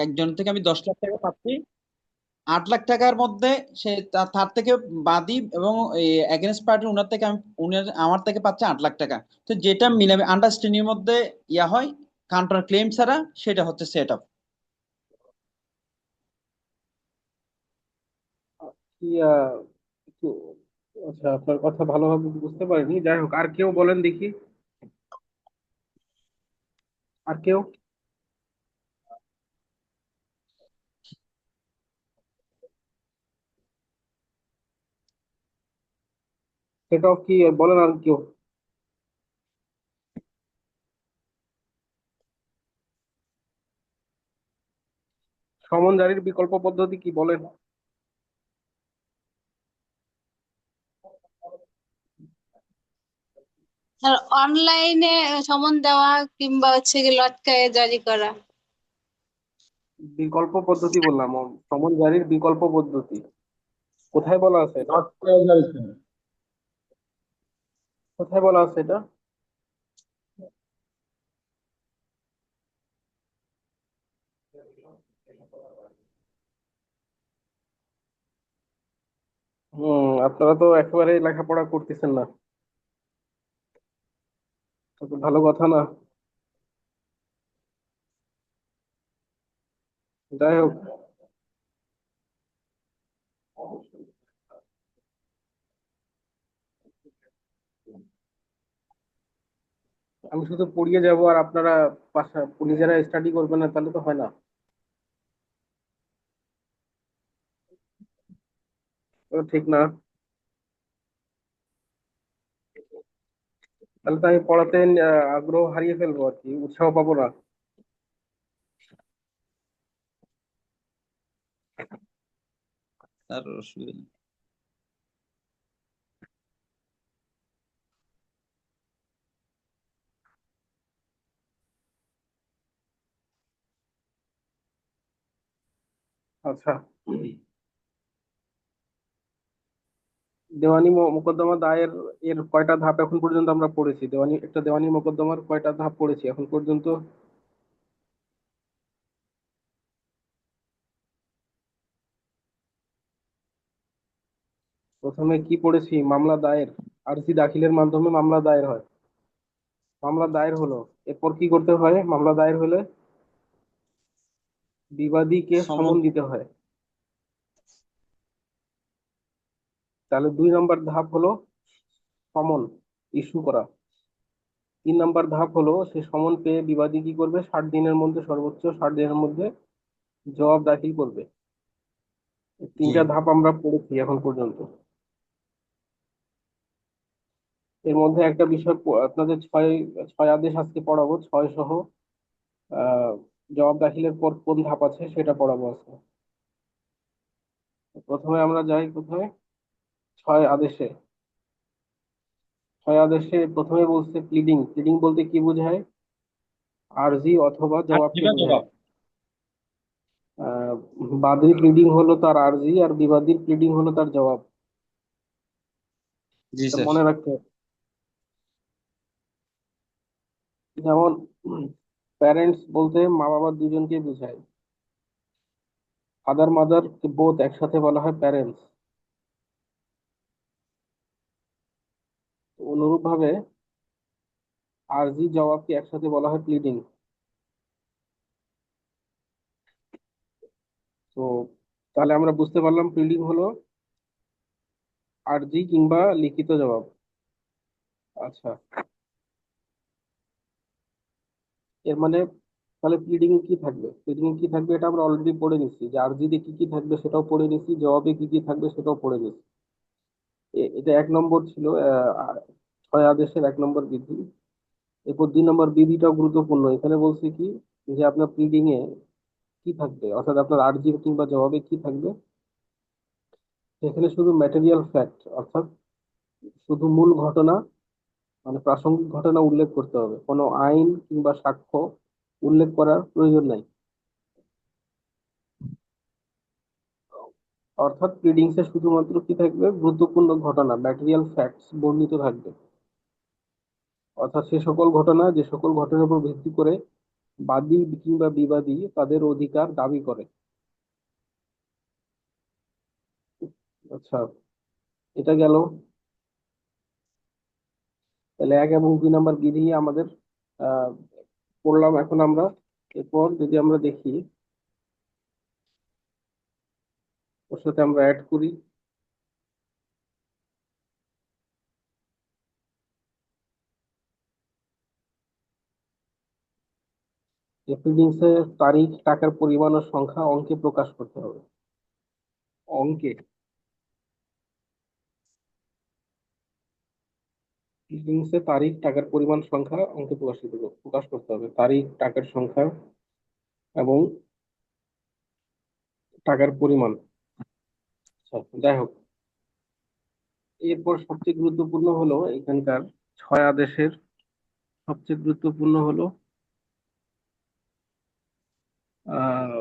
একজন থেকে আমি 10 লাখ টাকা পাচ্ছি, 8 লাখ টাকার মধ্যে সে তার থেকে বাদী এবং এগেনস্ট পার্টি উনার থেকে আমি আমার থেকে পাচ্ছে 8 লাখ টাকা। তো যেটা মিলে আন্ডারস্ট্যান্ডিং এর মধ্যে ইয়া হয়, কাউন্টার ক্লেম ছাড়া, সেটা হচ্ছে সেট আপ। কি একটু, আচ্ছা আপনার কথা ভালোভাবে বুঝতে পারিনি, যাই হোক আর কেউ বলেন দেখি। আর কেউ? সেটাও কি বলেন আর কেউ? সমন জারির বিকল্প পদ্ধতি কি বলেন? আর অনলাইনে সমন দেওয়া কিংবা হচ্ছে কি লটকায়ে জারি করা। বিকল্প পদ্ধতি বললাম, সমন জারির বিকল্প পদ্ধতি কোথায় বলা আছে এটা? নট প্রেজারিটি। কোথায় বলা আছে এটা? আপনারা তো একেবারে লেখাপড়া করতেছেন না, তো তো ভালো কথা না। যাই হোক, আমি শুধু পড়িয়ে যাব আর আপনারা পাশা নিজেরা স্টাডি করবেন না, তাহলে তো হয় না। তো ঠিক না। তাহলে তো আমি পড়াতে আগ্রহ হারিয়ে ফেলবো আর কি, উৎসাহ পাবো না। আর অসুবিধা নেই। আচ্ছা, দেওয়ানি মোকদ্দমা দায়ের এর কয়টা ধাপ এখন পর্যন্ত আমরা পড়েছি? একটা দেওয়ানি মোকদ্দমার কয়টা ধাপ পড়েছি এখন পর্যন্ত? প্রথমে কি পড়েছি? মামলা দায়ের, আরজি দাখিলের মাধ্যমে মামলা দায়ের হয়। মামলা দায়ের হলো, এরপর কি করতে হয়? মামলা দায়ের হলে বিবাদীকে সমন। সমন দিতে হয়। তাহলে 2 নম্বর ধাপ হলো সমন ইস্যু করা। 3 নম্বর ধাপ হলো সে সমন পেয়ে বিবাদী কি করবে? 60 দিনের মধ্যে, সর্বোচ্চ 60 দিনের মধ্যে জবাব দাখিল করবে। এই জি। 3টা ধাপ আমরা পড়েছি এখন পর্যন্ত। এর মধ্যে একটা বিষয় আপনাদের ছয় ছয় আদেশ আজকে পড়াবো, ছয় সহ আহ জবাব দাখিলের পর কোন ধাপ আছে সেটা পড়াবো আজকে। প্রথমে আমরা যাই কোথায়? ছয় আদেশে। ছয় আদেশে প্রথমে বলছে প্লিডিং। প্লিডিং বলতে কি বোঝায়? আরজি অথবা আর জবাবকে দিবা বোঝায়। জবাব। আহ বাদীর প্লিডিং হলো তার আরজি, আর বিবাদীর প্লিডিং হলো তার জবাব। জি এটা স্যার। মনে রাখতে হবে। যেমন প্যারেন্টস বলতে মা বাবা দুজনকে বোঝায়। ফাদার মাদার বোথ একসাথে বলা হয় প্যারেন্টস। অনুরূপ ভাবে আরজি জবাবকে একসাথে বলা হয় প্লিডিং। তো তাহলে আমরা বুঝতে পারলাম প্লিডিং হলো আরজি কিংবা লিখিত জবাব। আচ্ছা, এর মানে তাহলে প্লিডিং এ কি থাকবে? প্লিডিং এ কি থাকবে এটা আমরা অলরেডি পড়ে নিচ্ছি, যে আরজিতে কি কি থাকবে সেটাও পড়ে নিচ্ছি, জবাবে কি কি থাকবে সেটাও পড়ে নিচ্ছি। এটা 1 নম্বর ছিল, ছয় আদেশের 1 নম্বর বিধি। এরপর 2 নম্বর বিধিটাও গুরুত্বপূর্ণ। এখানে বলছে কি, যে আপনার প্লিডিং এ কি থাকবে, অর্থাৎ আপনার আরজি কিংবা জবাবে কি থাকবে, সেখানে শুধু ম্যাটেরিয়াল ফ্যাক্ট, অর্থাৎ শুধু মূল ঘটনা, মানে প্রাসঙ্গিক ঘটনা উল্লেখ করতে হবে, কোনো আইন কিংবা সাক্ষ্য উল্লেখ করার প্রয়োজন নাই। অর্থাৎ প্রিডিংসে শুধুমাত্র কি থাকবে? গুরুত্বপূর্ণ ঘটনা, ম্যাটেরিয়াল ফ্যাক্টস বর্ণিত থাকবে। অর্থাৎ সে সকল ঘটনা, যে সকল ঘটনার উপর ভিত্তি করে বাদী কিংবা বিবাদী তাদের অধিকার দাবি করে। আচ্ছা, এটা গেল। তাহলে 1 এবং 2 নম্বর বিধি আমাদের আহ পড়লাম। এখন আমরা এরপর যদি আমরা দেখি, ওর সাথে আমরা অ্যাড করি যে ফিলিংসের তারিখ, টাকার পরিমাণ ও সংখ্যা অঙ্কে প্রকাশ করতে হবে। অঙ্কে ফিলিংসে তারিখ, টাকার পরিমাণ, সংখ্যা অঙ্কে প্রকাশ করতে হবে। তারিখ, টাকার সংখ্যা এবং টাকার পরিমাণ। আচ্ছা, যাই হোক, এরপর সবচেয়ে গুরুত্বপূর্ণ হলো এখানকার 6 আদেশের সবচেয়ে গুরুত্বপূর্ণ হলো আহ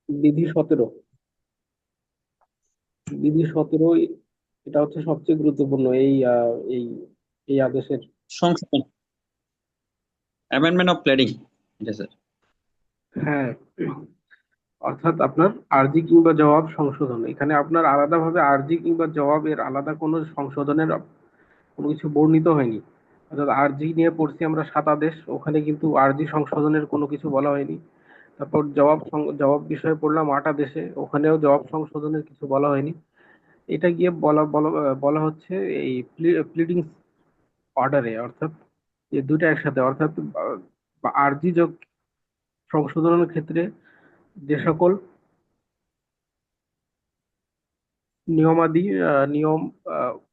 বিধি 17। বিধি 17, এটা হচ্ছে সবচেয়ে গুরুত্বপূর্ণ এই এই আদেশের। সংশোধন, অ্যামেন্ডমেন্ট অফ প্লেডিং, এটা স্যার। হ্যাঁ, অর্থাৎ আপনার আরজি কিংবা জবাব সংশোধন। এখানে আপনার আলাদাভাবে আরজি কিংবা জবাবের আলাদা কোনো সংশোধনের কোনো কিছু বর্ণিত হয়নি। অর্থাৎ আরজি নিয়ে পড়ছি আমরা 7 আদেশ, ওখানে কিন্তু আরজি সংশোধনের কোনো কিছু বলা হয়নি। তারপর জবাব বিষয়ে পড়লাম 8 আদেশে, ওখানেও জবাব সংশোধনের কিছু বলা হয়নি। এটা গিয়ে বলা বলা বলা হচ্ছে এই প্লিডিং অর্ডারে, অর্থাৎ এই দুটো একসাথে। অর্থাৎ আরজি সংশোধনের ক্ষেত্রে যে সকল নিয়মাদি নিয়ম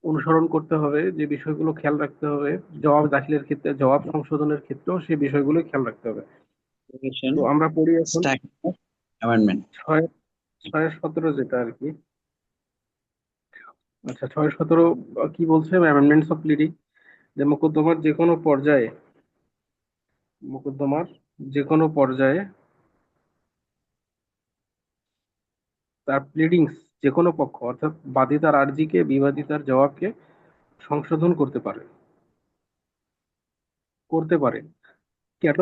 অনুসরণ করতে হবে, যে বিষয়গুলো খেয়াল রাখতে হবে, জবাব দাখিলের ক্ষেত্রে, জবাব সংশোধনের ক্ষেত্রেও সেই বিষয়গুলো খেয়াল রাখতে হবে। তো আমরা পড়ি এখন স্ট্যাক অ্যামেন্ডমেন্ট। 6-17 যেটা আর কি। আচ্ছা, 6-17 কি বলছে? অ্যামেন্ডমেন্টস অফ প্লিডিং, যে মোকদ্দমার যে কোনো পর্যায়ে তার প্লিডিংস, যে কোনো পক্ষ অর্থাৎ বাদী তার আর্জিকে, বিবাদী তার জবাবকে সংশোধন করতে পারে। কেন,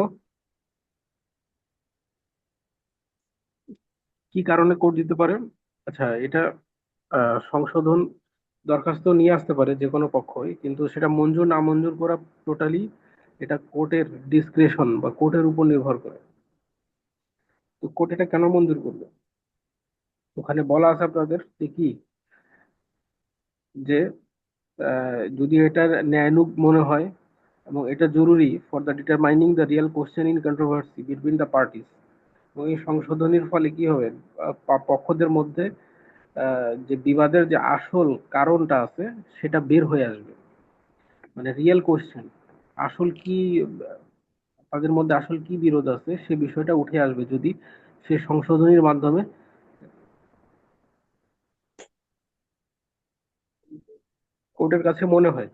কি কারণে কোর্ট দিতে পারে? আচ্ছা, এটা সংশোধন দরখাস্ত নিয়ে আসতে পারে যে কোনো পক্ষই, কিন্তু সেটা মঞ্জুর না মঞ্জুর করা টোটালি এটা কোর্টের ডিসক্রিশন বা কোর্টের উপর নির্ভর করে। তো কোর্ট এটা কেন মঞ্জুর করবে? ওখানে বলা আছে আপনাদের যে কি, যে যদি এটা ন্যায়ানুগ মনে হয় এবং এটা জরুরি for the determining the real question in controversy between the parties, এবং এই সংশোধনীর ফলে কি হবে, পক্ষদের মধ্যে যে বিবাদের যে আসল কারণটা আছে সেটা বের হয়ে আসবে। মানে রিয়েল কোশ্চেন, আসল কি, তাদের মধ্যে আসল কি বিরোধ আছে সে বিষয়টা উঠে আসবে যদি সে সংশোধনীর মাধ্যমে কোর্টের কাছে মনে হয়।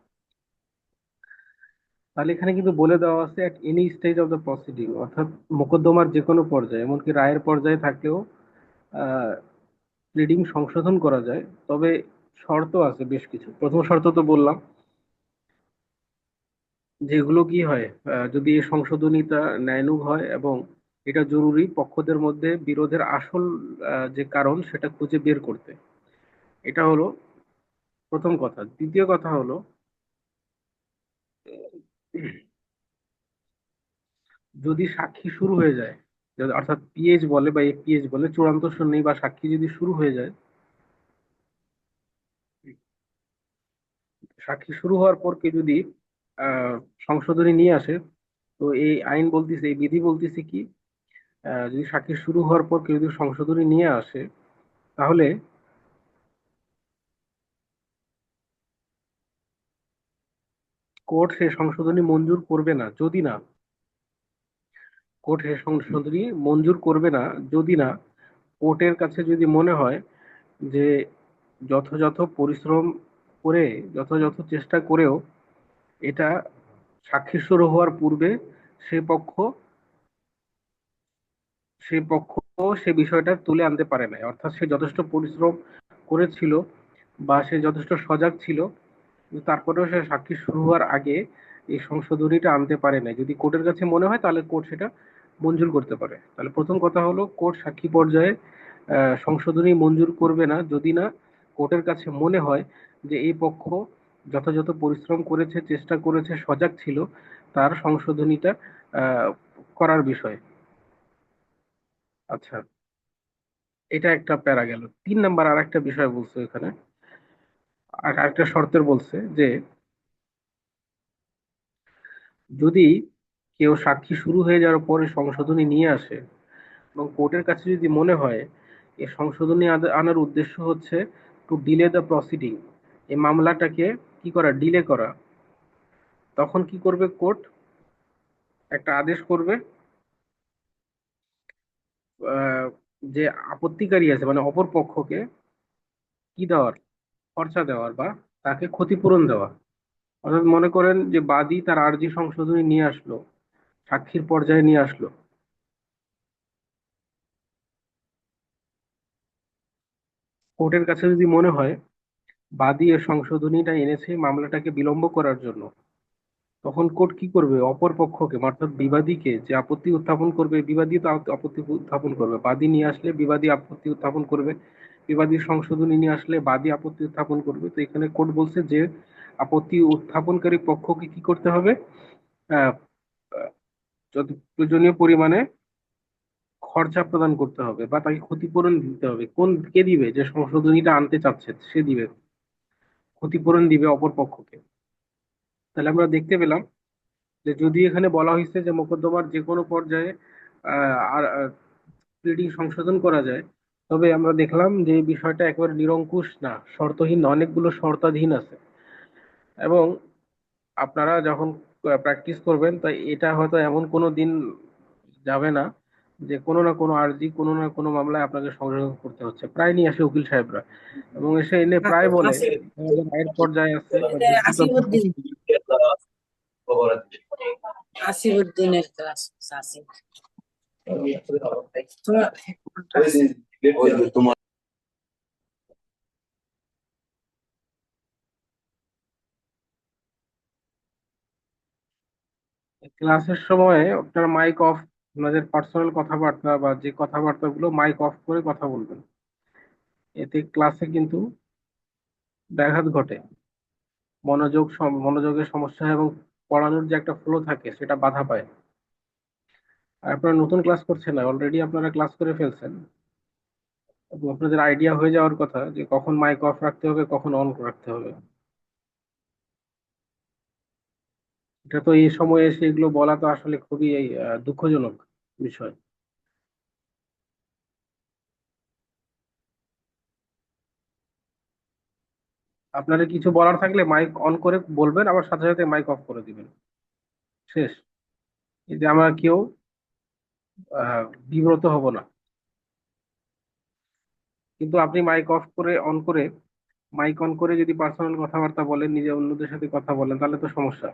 তাহলে এখানে কিন্তু বলে দেওয়া আছে at any stage of the proceeding, অর্থাৎ মোকদ্দমার যে কোনো পর্যায়ে, এমনকি রায়ের পর্যায়ে থাকলেও প্লিডিং সংশোধন করা যায়। তবে শর্ত আছে বেশ কিছু। প্রথম শর্ত তো বললাম, যেগুলো কি হয়, যদি এই সংশোধনীটা ন্যায়ানুগ হয় এবং এটা জরুরি পক্ষদের মধ্যে বিরোধের আসল যে কারণ সেটা খুঁজে বের করতে। এটা হলো প্রথম কথা। দ্বিতীয় কথা হলো, যদি সাক্ষী শুরু হয়ে যায়, অর্থাৎ পিএইচ বলে বা এপিএইচ বলে, চূড়ান্ত শুনানি বা সাক্ষী যদি শুরু হয়ে যায়, সাক্ষী শুরু হওয়ার পর কেউ যদি আহ সংশোধনী নিয়ে আসে, তো এই আইন বলতেছে, এই বিধি বলতেছে কি, যদি সাক্ষী শুরু হওয়ার পর কেউ যদি সংশোধনী নিয়ে আসে, তাহলে কোর্ট সেই সংশোধনী মঞ্জুর করবে না যদি না কোর্ট সেই সংশোধনী মঞ্জুর করবে না যদি না কোর্টের কাছে যদি মনে হয় যে যথাযথ পরিশ্রম করে, যথাযথ চেষ্টা করেও এটা সাক্ষী শুরু হওয়ার পূর্বে সে পক্ষ সে পক্ষ সে বিষয়টা তুলে আনতে পারে না, অর্থাৎ সে যথেষ্ট পরিশ্রম করেছিল বা সে যথেষ্ট সজাগ ছিল, কিন্তু তারপরেও সে সাক্ষী শুরু হওয়ার আগে এই সংশোধনীটা আনতে পারে না। যদি কোর্টের কাছে মনে হয় তাহলে কোর্ট সেটা মঞ্জুর করতে পারে। তাহলে প্রথম কথা হলো, কোর্ট সাক্ষী পর্যায়ে সংশোধনী মঞ্জুর করবে না যদি না কোর্টের কাছে মনে হয় যে এই পক্ষ যথাযথ পরিশ্রম করেছে, চেষ্টা করেছে, সজাগ ছিল তার সংশোধনীটা করার বিষয়ে। আচ্ছা, এটা একটা প্যারা গেল। 3 নাম্বার আর একটা বিষয় বলছে এখানে, আর একটা শর্তের বলছে যে যদি কেউ সাক্ষী শুরু হয়ে যাওয়ার পরে সংশোধনী নিয়ে আসে এবং কোর্টের কাছে যদি মনে হয় এই সংশোধনী আনার উদ্দেশ্য হচ্ছে টু ডিলে দ্য প্রসিডিং, এই মামলাটাকে কি করা, ডিলে করা, তখন কি করবে কোর্ট? একটা আদেশ করবে আহ, যে আপত্তিকারী আছে মানে অপর পক্ষকে কি দেওয়ার, খরচা দেওয়ার বা তাকে ক্ষতিপূরণ দেওয়া। অর্থাৎ মনে করেন যে বাদী তার আর্জি সংশোধনী নিয়ে আসলো, সাক্ষীর পর্যায়ে নিয়ে আসলো, কোর্টের কাছে যদি মনে হয় বাদী এর সংশোধনীটা এনেছে মামলাটাকে বিলম্ব করার জন্য, তখন কোর্ট কি করবে? অপর পক্ষকে অর্থাৎ বিবাদীকে, যে আপত্তি উত্থাপন করবে, বিবাদী তো আপত্তি উত্থাপন করবে, বাদী নিয়ে আসলে বিবাদী আপত্তি উত্থাপন করবে, বিবাদীর সংশোধনী নিয়ে আসলে বাদী আপত্তি উত্থাপন করবে। তো এখানে কোর্ট বলছে যে আপত্তি উত্থাপনকারী পক্ষকে কি করতে হবে? আহ আহ, যত প্রয়োজনীয় পরিমাণে খরচা প্রদান করতে হবে বা তাকে ক্ষতিপূরণ দিতে হবে। কে দিবে? যে সংশোধনীটা আনতে চাচ্ছে সে দিবে, ক্ষতিপূরণ দিবে অপর পক্ষকে। তাহলে আমরা দেখতে পেলাম যে যদি এখানে বলা হয়েছে যে মোকদ্দমার যে কোনো পর্যায়ে আর প্লিডিং সংশোধন করা যায়, তবে আমরা দেখলাম যে এই বিষয়টা একেবারে নিরঙ্কুশ না, শর্তহীন না, অনেকগুলো শর্তাধীন আছে। এবং আপনারা যখন প্র্যাকটিস করবেন তাই এটা হয়তো এমন কোনো দিন যাবে না যে কোনো না কোনো আর্জি, কোনো না কোনো মামলায় আপনাকে সংশোধন করতে হচ্ছে। প্রায় নিয়ে আসে উকিল সাহেবরা এবং এসে এনে প্রায় বলে আমাদের রায়ের পর্যায়ে আছে বা যুক্তি তর্ক আসিফউদ্দিন আসিফউদ্দিনের ক্লাস আছে তোমার ক্লাসের সময় আপনার মাইক অফ, আপনাদের পার্সোনাল কথাবার্তা বা যে কথাবার্তাগুলো মাইক অফ করে কথা বলবেন। এতে ক্লাসে কিন্তু ব্যাঘাত ঘটে, মনোযোগের সমস্যা হয় এবং পড়ানোর যে একটা ফ্লো থাকে সেটা বাধা পায়। আর আপনারা নতুন ক্লাস করছেন না, অলরেডি আপনারা ক্লাস করে ফেলছেন এবং আপনাদের আইডিয়া হয়ে যাওয়ার কথা যে কখন মাইক অফ রাখতে হবে, কখন অন রাখতে হবে। এটা তো এই সময়ে এসে এগুলো বলা তো আসলে খুবই দুঃখজনক বিষয়। আপনাদের কিছু বলার থাকলে মাইক অন করে বলবেন, আবার সাথে সাথে মাইক অফ করে দিবেন। শেষ। এই যে আমরা কেউ বিব্রত হব না। কিন্তু আপনি মাইক অফ করে অন করে, মাইক অন করে যদি পার্সোনাল কথাবার্তা বলেন, নিজে অন্যদের সাথে কথা বলেন, তাহলে তো সমস্যা।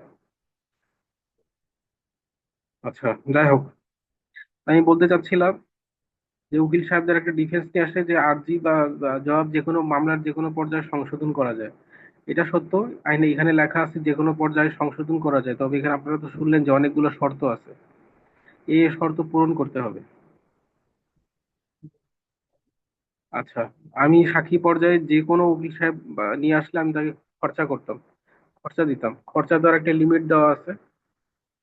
আচ্ছা, যাই হোক, আমি বলতে চাচ্ছিলাম যে উকিল সাহেবদের একটা ডিফেন্স নিয়ে আসে যে আর্জি বা জবাব যে কোনো মামলার যে কোনো পর্যায়ে সংশোধন করা যায়। এটা সত্য, আইনে এখানে লেখা আছে যে কোনো পর্যায়ে সংশোধন করা যায়, তবে এখানে আপনারা তো শুনলেন যে অনেকগুলো শর্ত আছে, এই শর্ত পূরণ করতে হবে। আচ্ছা, আমি সাক্ষী পর্যায়ে যে কোনো উকিল সাহেব নিয়ে আসলে আমি তাকে খরচা করতাম, খরচা দিতাম। খরচা দেওয়ার একটা লিমিট দেওয়া আছে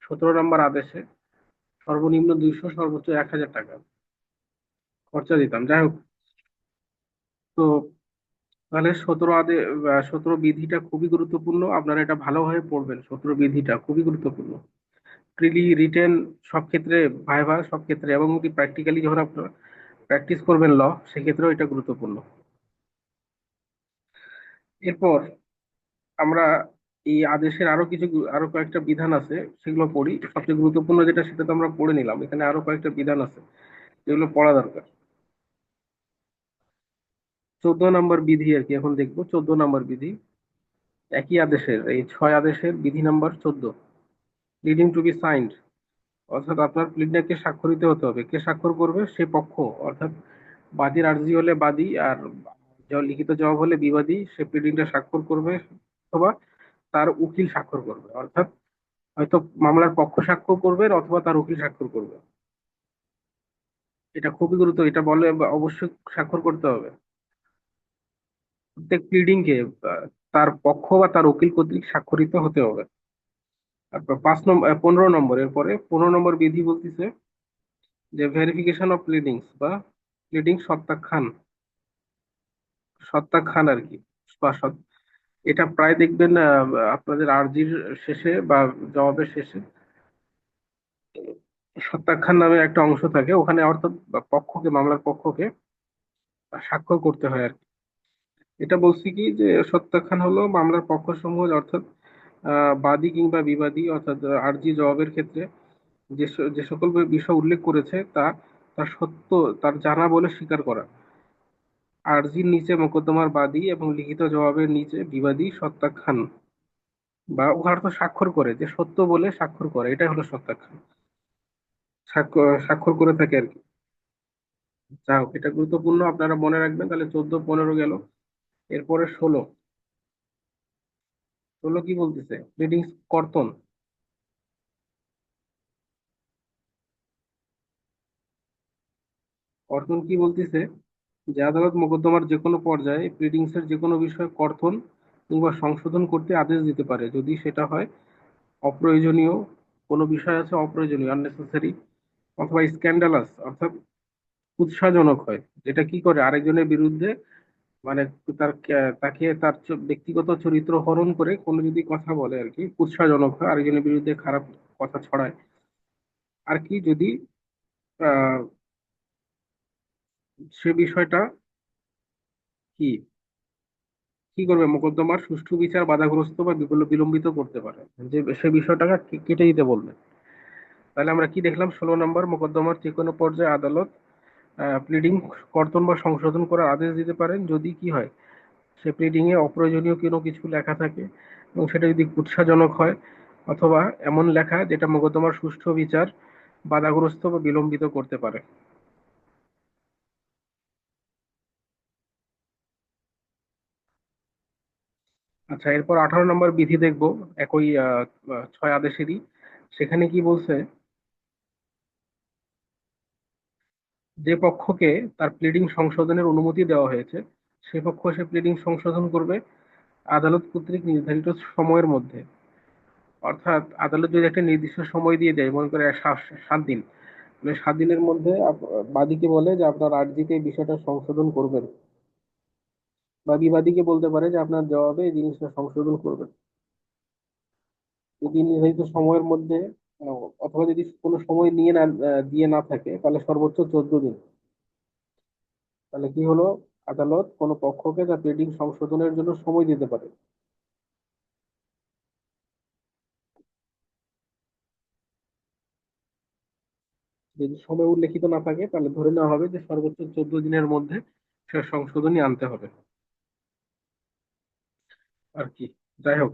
17 নম্বর আদেশে, সর্বনিম্ন 200, সর্বোচ্চ 1000 টাকা খরচা দিতাম। যাই হোক, তো তাহলে 17 বিধিটা খুবই গুরুত্বপূর্ণ, আপনারা এটা ভালোভাবে পড়বেন। 17 বিধিটা খুবই গুরুত্বপূর্ণ, প্রিলি রিটেন সব ক্ষেত্রে, ভাইভা সব ক্ষেত্রে, এবং কি প্র্যাকটিক্যালি যখন আপনারা প্র্যাকটিস করবেন ল, সেক্ষেত্রেও এটা গুরুত্বপূর্ণ। এরপর আমরা এই আদেশের আরো কয়েকটা বিধান আছে, সেগুলো পড়ি। সবচেয়ে গুরুত্বপূর্ণ যেটা সেটা তো আমরা পড়ে নিলাম, এখানে আরো কয়েকটা বিধান আছে যেগুলো পড়া দরকার। 14 নম্বর বিধি আর কি এখন দেখবো। 14 নম্বর বিধি একই আদেশের, এই 6 আদেশের বিধি number 14, leading to be signed. অর্থাৎ আপনার প্লিডনারকে স্বাক্ষরিত হতে হবে। কে স্বাক্ষর করবে? সে পক্ষ, অর্থাৎ বাদীর আর্জি হলে বাদী, আর লিখিত জবাব হলে বিবাদী, সে প্লিডিংটা স্বাক্ষর করবে অথবা তার উকিল স্বাক্ষর করবে। অর্থাৎ হয়তো মামলার পক্ষ স্বাক্ষর করবেন অথবা তার উকিল স্বাক্ষর করবে। এটা খুবই গুরুত্ব, এটা বলে অবশ্যই স্বাক্ষর করতে হবে। প্রত্যেক প্লিডিং কে তার পক্ষ বা তার উকিল কর্তৃক স্বাক্ষরিত হতে হবে। তারপর 15 নম্বর, এরপরে 15 নম্বর বিধি বলতেছে যে ভেরিফিকেশন অফ প্লিডিংস বা প্লিডিং সত্যাখ্যান, সত্যাখ্যান আর কি, বা এটা প্রায় দেখবেন আপনাদের আর্জির শেষে বা জবাবের শেষে সত্যাখ্যান নামে একটা অংশ থাকে, ওখানে অর্থাৎ পক্ষকে, মামলার পক্ষকে স্বাক্ষর করতে হয় আর কি। এটা বলছি কি যে সত্যাখ্যান হলো মামলার পক্ষসমূহ, অর্থাৎ বাদী কিংবা বিবাদী, অর্থাৎ আর্জি জবাবের ক্ষেত্রে যে সকল বিষয় উল্লেখ করেছে তা তার সত্য, তার জানা বলে স্বীকার করা। আর্জির নিচে মোকদ্দমার বাদী এবং লিখিত জবাবের নিচে বিবাদী সত্যাখ্যান বা উহার তো স্বাক্ষর করে, যে সত্য বলে স্বাক্ষর করে, এটাই হলো সত্যাখ্যান, স্বাক্ষর স্বাক্ষর করে থাকে আর কি। যা হোক, এটা গুরুত্বপূর্ণ, আপনারা মনে রাখবেন। তাহলে 14 15 গেল। এরপরে 16, 16 কি বলতেছে? প্লিডিং কর্তন। কর্তন কি বলতেছে? যে আদালত মোকদ্দমার যে কোনো পর্যায়ে প্লিডিংস এর যে কোনো বিষয় কর্তন কিংবা সংশোধন করতে আদেশ দিতে পারে যদি সেটা হয় অপ্রয়োজনীয়, কোনো বিষয় আছে অপ্রয়োজনীয়, আননেসেসারি, অথবা স্ক্যান্ডালাস অর্থাৎ উৎসাহজনক হয়, যেটা কি করে আরেকজনের বিরুদ্ধে, মানে তাকে তার ব্যক্তিগত চরিত্র হরণ করে কোনো যদি কথা বলে আর কি, উৎসাহজনক হয়, আরেকজনের বিরুদ্ধে খারাপ কথা ছড়ায় আর কি, যদি আহ সে বিষয়টা কি কি করবে, মোকদ্দমার সুষ্ঠু বিচার বাধাগ্রস্ত বা বিলম্বিত করতে পারে, যে সে বিষয়টাকে কেটে দিতে বলবে। তাহলে আমরা কি দেখলাম? 16 নম্বর, মোকদ্দমার যে কোনো পর্যায়ে আদালত প্লিডিং কর্তন বা সংশোধন করার আদেশ দিতে পারেন যদি কি হয়, সে প্লিডিং এ অপ্রয়োজনীয় কোনো কিছু লেখা থাকে এবং সেটা যদি কুৎসাজনক হয়, অথবা এমন লেখা যেটা মোকদ্দমার সুষ্ঠু বিচার বাধাগ্রস্ত বা বিলম্বিত করতে পারে। আচ্ছা, এরপর 18 নম্বর বিধি দেখবো, একই 6 আদেশেরই। সেখানে কি বলছে? যে পক্ষকে তার প্লিডিং সংশোধনের অনুমতি দেওয়া হয়েছে সে পক্ষ সে প্লিডিং সংশোধন করবে আদালত কর্তৃক নির্ধারিত সময়ের মধ্যে। অর্থাৎ আদালত যদি একটা নির্দিষ্ট সময় দিয়ে দেয়, মনে করে 7 দিন, মানে 7 দিনের মধ্যে বাদীকে বলে যে আপনার আর্জিতে এই বিষয়টা সংশোধন করবেন, বা বিবাদীকে বলতে পারে যে আপনার জবাবে এই জিনিসটা সংশোধন করবেন, যদি নির্ধারিত সময়ের মধ্যে অথবা যদি কোনো সময় নিয়ে না দিয়ে না থাকে তাহলে সর্বোচ্চ 14 দিন। তাহলে কি হলো? আদালত কোনো পক্ষকে তার প্লিডিং সংশোধনের জন্য সময় দিতে পারে। যদি সময় উল্লেখিত না থাকে তাহলে ধরে নেওয়া হবে যে সর্বোচ্চ 14 দিনের মধ্যে সে সংশোধনী আনতে হবে আর কি। যাই হোক,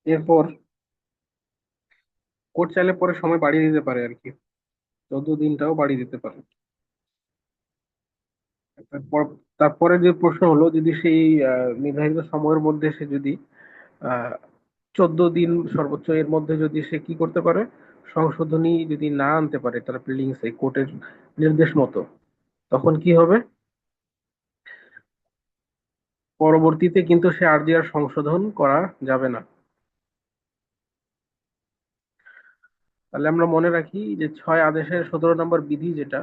এরপর কোর্ট চাইলে পরে সময় বাড়িয়ে দিতে পারে আর কি, 14 দিনটাও বাড়িয়ে দিতে পারে। তারপর তারপরে যে প্রশ্ন হলো, যদি সেই নির্ধারিত সময়ের মধ্যে সে যদি 14 দিন সর্বোচ্চ এর মধ্যে যদি সে কি করতে পারে, সংশোধনী যদি না আনতে পারে তার প্রিলিংসে কোর্টের নির্দেশ মতো, তখন কি হবে? পরবর্তীতে কিন্তু সে আর্জি আর সংশোধন করা যাবে না। তাহলে আমরা মনে রাখি যে 6 আদেশের 17 নম্বর বিধি যেটা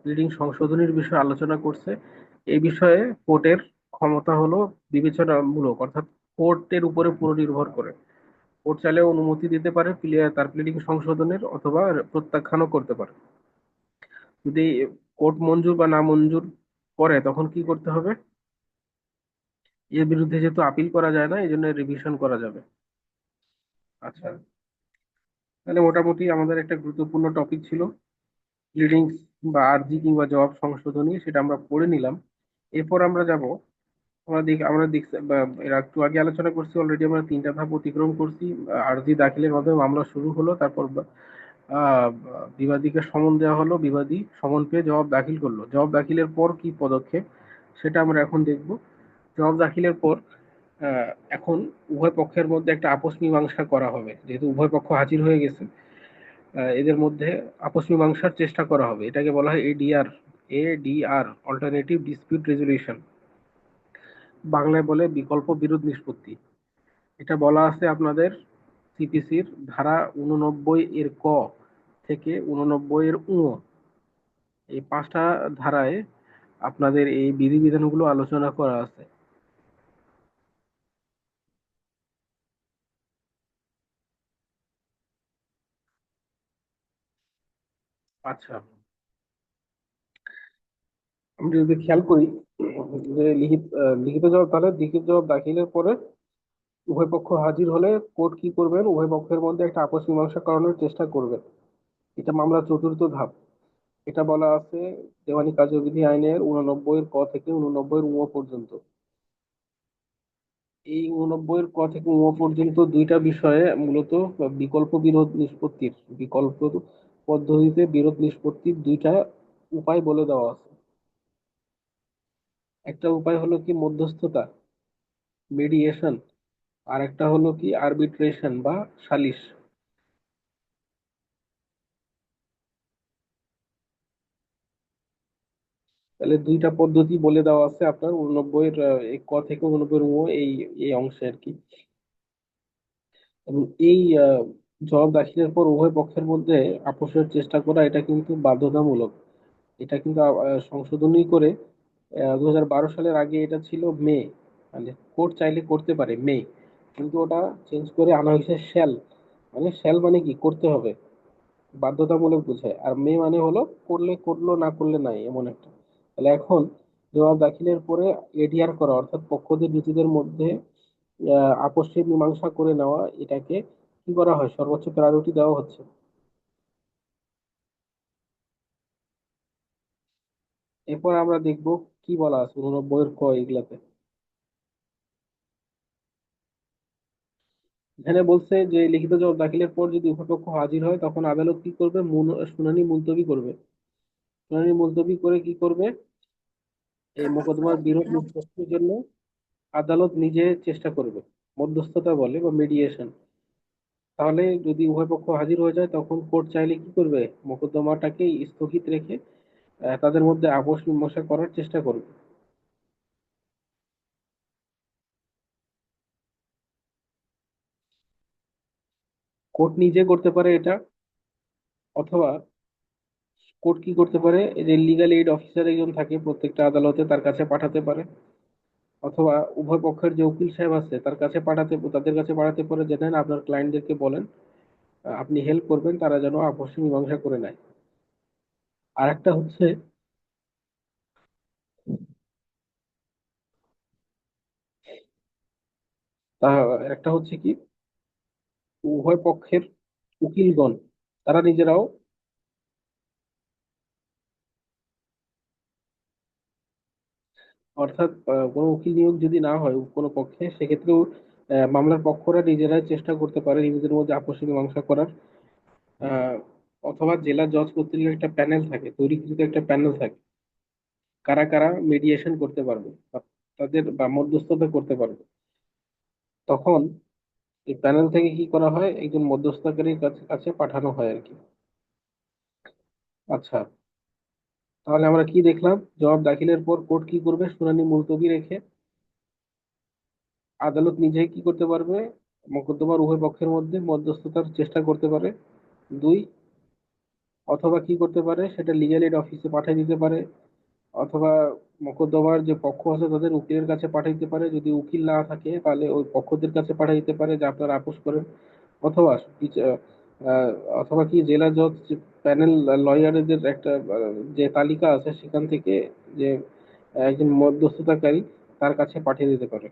প্লিডিং সংশোধনীর বিষয়ে আলোচনা করছে, এই বিষয়ে কোর্টের ক্ষমতা হলো বিবেচনামূলক, অর্থাৎ কোর্টের উপরে পুরো নির্ভর করে। কোর্ট চাইলে অনুমতি দিতে পারে তার প্লিডিং সংশোধনের, অথবা প্রত্যাখ্যানও করতে পারে। যদি কোর্ট মঞ্জুর বা না মঞ্জুর করে তখন কি করতে হবে? এর বিরুদ্ধে যেহেতু আপিল করা যায় না, এই জন্য রিভিশন করা যাবে। আচ্ছা, তাহলে মোটামুটি আমাদের একটা গুরুত্বপূর্ণ টপিক ছিল প্লিডিংস বা আরজি কিংবা জবাব সংশোধনী, সেটা আমরা পড়ে নিলাম। এরপর আমরা যাব এর একটু আগে আলোচনা করছি, অলরেডি আমরা 3টা ধাপ অতিক্রম করছি। আর্জি দাখিলের মাধ্যমে মামলা শুরু হলো, তারপর আহ, বিবাদীকে সমন দেওয়া হলো, বিবাদী সমন পেয়ে জবাব দাখিল করলো। জবাব দাখিলের পর কি পদক্ষেপ সেটা আমরা এখন দেখব। জবাব দাখিলের পর এখন উভয় পক্ষের মধ্যে একটা আপস মীমাংসা করা হবে। যেহেতু উভয় পক্ষ হাজির হয়ে গেছে, এদের মধ্যে আপস মীমাংসার চেষ্টা করা হবে। এটাকে বলা হয় ADR. ADR, alternative dispute resolution, বাংলায় বলে বিকল্প বিরোধ নিষ্পত্তি। এটা বলা আছে আপনাদের সিপিসির ধারা 89 এর ক থেকে 89 এর উ, এই 5টা ধারায় আপনাদের এই বিধিবিধানগুলো আলোচনা করা আছে। আচ্ছা, আমরা যদি খেয়াল করি যে লিখিত জবাব, তাহলে লিখিত জবাব দাখিলের পরে উভয় পক্ষ হাজির হলে কোর্ট কি করবেন? উভয় পক্ষের মধ্যে একটা আপস মীমাংসা করানোর চেষ্টা করবেন। এটা মামলার চতুর্থ ধাপ। এটা বলা আছে দেওয়ানি কার্যবিধি আইনের 89 এর ক থেকে 89 এর উ পর্যন্ত। এই 89 এর ক থেকে উ পর্যন্ত 2টা বিষয়ে মূলত বিকল্প বিরোধ নিষ্পত্তির, বিকল্প পদ্ধতিতে বিরোধ নিষ্পত্তির 2টা উপায় বলে দেওয়া আছে। একটা উপায় হলো কি মধ্যস্থতা, মিডিয়েশন, আর একটা হলো কি আরবিট্রেশন বা সালিশ। তাহলে 2টা পদ্ধতি বলে দেওয়া আছে আপনার 89 এর এই ক থেকে 89 এর উ, এই এই অংশে আর কি। এবং এই জবাব দাখিলের পর উভয় পক্ষের মধ্যে আপোষের চেষ্টা করা, এটা কিন্তু বাধ্যতামূলক। এটা কিন্তু সংশোধনী করে 2012 সালের আগে এটা ছিল মে, মানে কোর্ট চাইলে করতে পারে মে, কিন্তু ওটা চেঞ্জ করে আনা হয়েছে শ্যাল। মানে শ্যাল মানে কি, করতে হবে, বাধ্যতামূলক বোঝায়। আর মে মানে হলো করলে করলো, না করলে নাই, এমন একটা। তাহলে এখন জবাব দাখিলের পরে এডিআর করা, অর্থাৎ পক্ষদের নিজেদের মধ্যে আপসের মীমাংসা করে নেওয়া, এটাকে কি করা হয়? সর্বোচ্চ প্রায়োরিটি দেওয়া হচ্ছে। এরপর আমরা দেখব কি বলা আছে 89 এর ক এগুলাতে। এখানে বলছে যে লিখিত জবাব দাখিলের পর যদি উভয়পক্ষ হাজির হয়, তখন আদালত কি করবে? শুনানি মুলতবি করবে। শুনানি মুলতবি করে কি করবে? এই মোকদ্দমার বিরোধ নিষ্পত্তির জন্য আদালত নিজে চেষ্টা করবে, মধ্যস্থতা বলে বা মিডিয়েশন। তাহলে যদি উভয় পক্ষ হাজির হয়ে যায়, তখন কোর্ট চাইলে কি করবে? মোকদ্দমাটাকে স্থগিত রেখে তাদের মধ্যে আপোষ মীমাংসা করার চেষ্টা করবে। কোর্ট নিজে করতে পারে এটা, অথবা কোর্ট কি করতে পারে, এই যে লিগ্যাল এইড অফিসার একজন থাকে প্রত্যেকটা আদালতে, তার কাছে পাঠাতে পারে। অথবা উভয় পক্ষের যে উকিল সাহেব আছে তাদের কাছে পাঠাতে পারে যে নেন আপনার ক্লায়েন্টদেরকে বলেন আপনি হেল্প করবেন, তারা যেন আপোষ মীমাংসা করে নেয়। আর একটা হচ্ছে তা একটা হচ্ছে কি, উভয় পক্ষের উকিলগণ তারা নিজেরাও, অর্থাৎ কোনো উকিল নিয়োগ যদি না হয় কোনো পক্ষে, সেক্ষেত্রেও মামলার পক্ষরা নিজেরাই চেষ্টা করতে পারে নিজেদের মধ্যে আপোষ মীমাংসা করার। আহ, অথবা জেলা জজ কর্তৃক একটা প্যানেল থাকে, তৈরিকৃত একটা প্যানেল থাকে, কারা কারা মিডিয়েশন করতে পারবে বা তাদের বা মধ্যস্থতা করতে পারবে। তখন এই প্যানেল থেকে কি করা হয়? একজন মধ্যস্থতাকারীর কাছে কাছে পাঠানো হয় আর কি। আচ্ছা, তাহলে আমরা কি দেখলাম? জবাব দাখিলের পর কোর্ট কি করবে? শুনানি মুলতবি রেখে আদালত নিজেই কি করতে পারবে? মোকদ্দমার উভয় পক্ষের মধ্যে মধ্যস্থতার চেষ্টা করতে পারে। 2, অথবা কি করতে পারে, সেটা লিগ্যাল এড অফিসে পাঠিয়ে দিতে পারে, অথবা মোকদ্দমার যে পক্ষ আছে তাদের উকিলের কাছে পাঠিয়ে দিতে পারে। যদি উকিল না থাকে তাহলে ওই পক্ষদের কাছে পাঠিয়ে দিতে পারে যে আপনারা আপোষ করেন। অথবা আহ, অথবা কি জেলা জজ প্যানেল লয়ারদের একটা যে তালিকা আছে সেখান থেকে যে একজন মধ্যস্থতাকারী তার কাছে পাঠিয়ে দিতে পারে।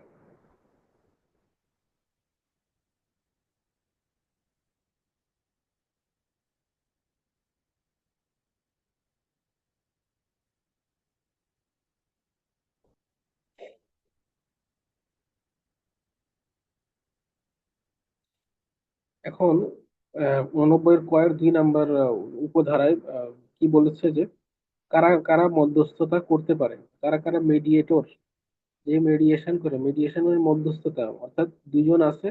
এখন 89 এর কয়ের 2 নাম্বার উপধারায় কি বলেছে যে কারা কারা মধ্যস্থতা করতে পারে, কারা কারা মেডিয়েটর, যে মেডিয়েশন করে, মেডিয়েশনের মধ্যস্থতা অর্থাৎ দুজন আছে,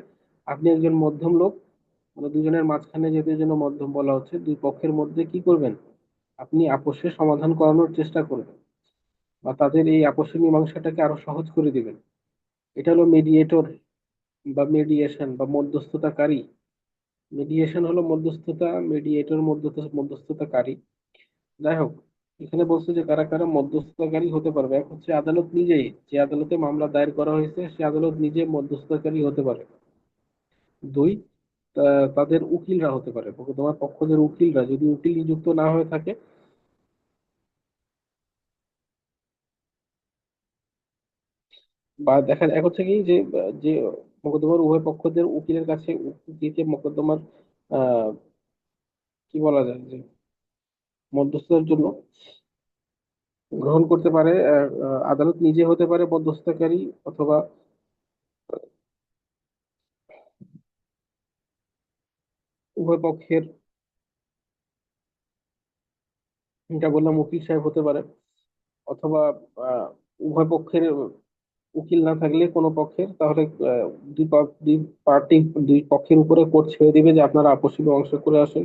আপনি একজন মধ্যম লোক, মানে দুজনের মাঝখানে যেতে জন্য মধ্যম বলা হচ্ছে, দুই পক্ষের মধ্যে কি করবেন, আপনি আপোষের সমাধান করানোর চেষ্টা করবেন বা তাদের এই আপোষের মীমাংসাটাকে আরো সহজ করে দিবেন। এটা হলো মেডিয়েটর বা মেডিয়েশন বা মধ্যস্থতাকারী। মিডিয়েশন হলো মধ্যস্থতা, মেডিয়েটর মধ্যস্থতাকারী। যাই হোক, এখানে বলছে যে কারা কারা মধ্যস্থতাকারী হতে পারবে। এক হচ্ছে আদালত নিজেই, যে আদালতে মামলা দায়ের করা হয়েছে সে আদালত নিজে মধ্যস্থতাকারী হতে পারে। দুই, তাদের উকিলরা হতে পারে, তোমার পক্ষদের উকিলরা, যদি উকিল নিযুক্ত না হয়ে থাকে বা দেখেন, এক হচ্ছে কি যে মোকদ্দমার উভয় পক্ষদের উকিলের কাছে উকিলকে মোকদ্দমার আহ কি বলা যায় যে মধ্যস্থতার জন্য গ্রহণ করতে পারে। আদালত নিজে হতে পারে মধ্যস্থতাকারী, অথবা উভয় পক্ষের, যেটা বললাম, উকিল সাহেব হতে পারে, অথবা আহ, উভয় পক্ষের উকিল না থাকলে কোনো পক্ষের, তাহলে দুই পার্টি, দুই পক্ষের উপরে কোর্ট ছেড়ে দিবে যে আপনারা আপসী মীমাংসা করে আসেন।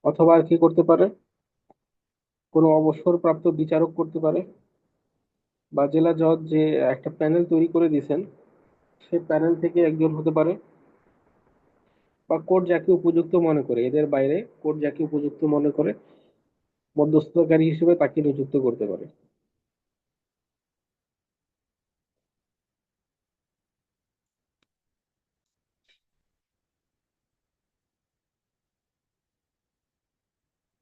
অথবা আর কি করতে পারে, কোনো অবসরপ্রাপ্ত বিচারক করতে পারে, বা জেলা জজ যে একটা প্যানেল তৈরি করে দিয়েছেন সেই প্যানেল থেকে একজন হতে পারে, বা কোর্ট যাকে উপযুক্ত মনে করে, এদের বাইরে কোর্ট যাকে উপযুক্ত মনে করে মধ্যস্থতাকারী হিসেবে তাকে নিযুক্ত করতে পারে।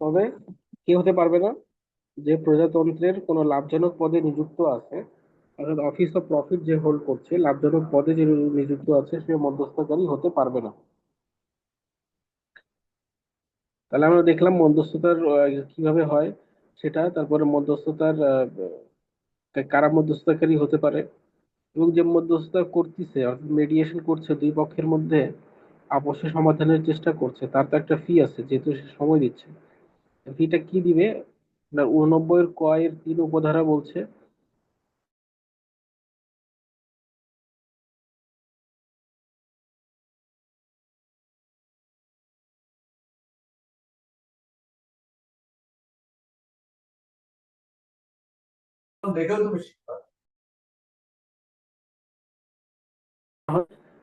তবে কে হতে পারবে না, যে প্রজাতন্ত্রের কোনো লাভজনক পদে নিযুক্ত আছে, অর্থাৎ অফিস অফ প্রফিট যে হোল্ড করছে, লাভজনক পদে যে নিযুক্ত আছে সে মধ্যস্থতাকারী হতে পারবে না। তাহলে আমরা দেখলাম মধ্যস্থতার কিভাবে হয় সেটা, তারপরে মধ্যস্থতার কারা মধ্যস্থতাকারী হতে পারে, এবং যে মধ্যস্থতা করতেছে অর্থাৎ মেডিয়েশন করছে দুই পক্ষের মধ্যে, আপসে সমাধানের চেষ্টা করছে, তার তো একটা ফি আছে, যেহেতু সে সময় দিচ্ছে। ফিটা কি দিবে না, 89 এর কয়ের 3 উপধারা বলছে।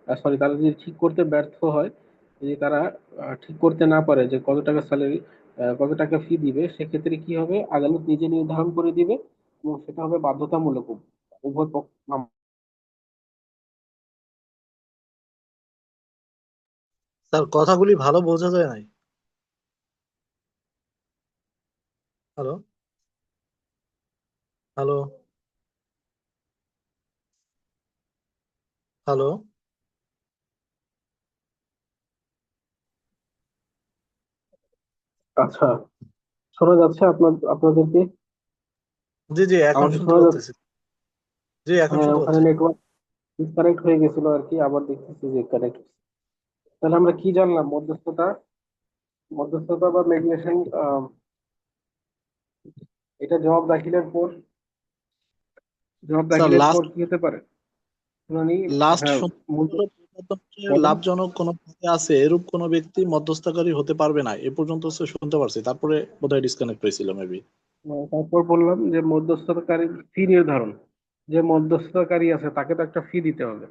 সরি, তারা যদি ঠিক করতে ব্যর্থ হয়, যদি তারা ঠিক করতে না পারে যে কত টাকা স্যালারি, কত টাকা ফি দিবে, সেক্ষেত্রে কি হবে, আদালত নিজে নির্ধারণ করে দিবে, এবং সেটা হবে বাধ্যতামূলক উভয় পক্ষ। স্যার কথাগুলি ভালো বোঝা যায় নাই। Hello, hello, hello. আচ্ছা, শোনা যাচ্ছে আপনাদেরকে? জি জি, এখন আমাকে শুনতে শোনা যাচ্ছে? পাচ্ছি। জি, এখন হ্যাঁ, শুনতে ওখানে পাচ্ছি। নেটওয়ার্ক ডিসকানেক্ট হয়ে গেছিল আর কি, আবার দেখতেছি যে কানেক্ট। তাহলে আমরা কি জানলাম, মধ্যস্থতা, মধ্যস্থতা বা মেডিয়েশন, এটা জবাব দাখিলের পর, জবাব স্যার দাখিলের পর লাস্ট কি হতে পারে, শুনানি। লাস্ট হ্যাঁ, শুনতে প্রজাতন্ত্রের বলেন। লাভজনক কোনো পদে আছে এরূপ কোনো ব্যক্তি মধ্যস্থতাকারী হতে পারবে না, এ পর্যন্ত শুনতে পারছি, তারপরে বোধহয় ডিসকানেক্ট হয়েছিল মেবি। তারপর বললাম যে মধ্যস্থতাকারী ফি নির্ধারণ, যে মধ্যস্থতাকারী আছে তাকে তো একটা ফি দিতে হবে।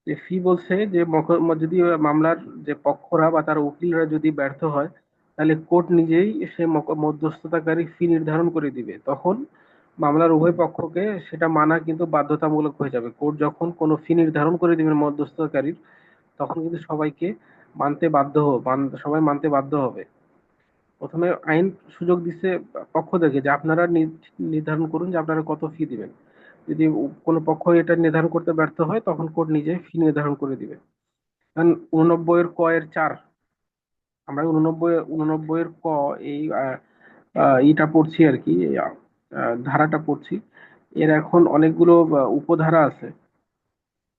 যে ফি বলছে যে যদি মামলার যে পক্ষরা বা তার উকিলরা যদি ব্যর্থ হয়, তাহলে কোর্ট নিজেই সে মধ্যস্থতাকারী ফি নির্ধারণ করে দিবে। তখন মামলার উভয় পক্ষকে সেটা মানা কিন্তু বাধ্যতামূলক হয়ে যাবে। কোর্ট যখন কোনো ফি নির্ধারণ করে দিবেন মধ্যস্থতাকারীর, তখন কিন্তু সবাইকে মানতে বাধ্য সবাই মানতে বাধ্য হবে। প্রথমে আইন সুযোগ দিচ্ছে পক্ষদেরকে যে আপনারা নির্ধারণ করুন যে আপনারা কত ফি দিবেন। যদি কোনো পক্ষ এটা নির্ধারণ করতে ব্যর্থ হয়, তখন কোর্ট নিজে ফি নির্ধারণ করে দিবে। কারণ 89 এর ক এর 4, আমরা 89 এর ক, এই ইটা পড়ছি আর কি, এই, ধারাটা পড়ছি। এর এখন অনেকগুলো উপধারা আছে।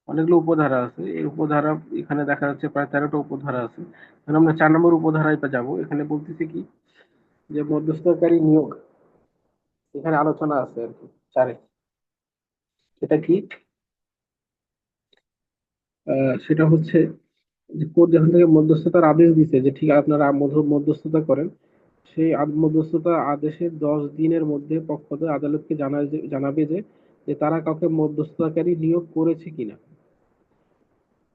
অনেকগুলো উপধারা আছে। এই উপধারা এখানে দেখা যাচ্ছে প্রায় 13টা উপধারা আছে। এখন আমরা 4 নম্বর উপধারায় যাব। এখানে বলতেছে কি যে মধ্যস্থতাকারী নিয়োগ, এখানে আলোচনা আছে আর কি 4-এ। সেটা কি? সেটা হচ্ছে যে কোর্ট যখন থেকে মধ্যস্থতার আদেশ দিছে যে ঠিক আপনারা মধ্যস্থতা করেন, সেই মধ্যস্থতা আদেশের 10 দিনের মধ্যে পক্ষদের আদালতকে জানাবে যে যে তারা কাউকে মধ্যস্থতাকারী নিয়োগ করেছে কিনা।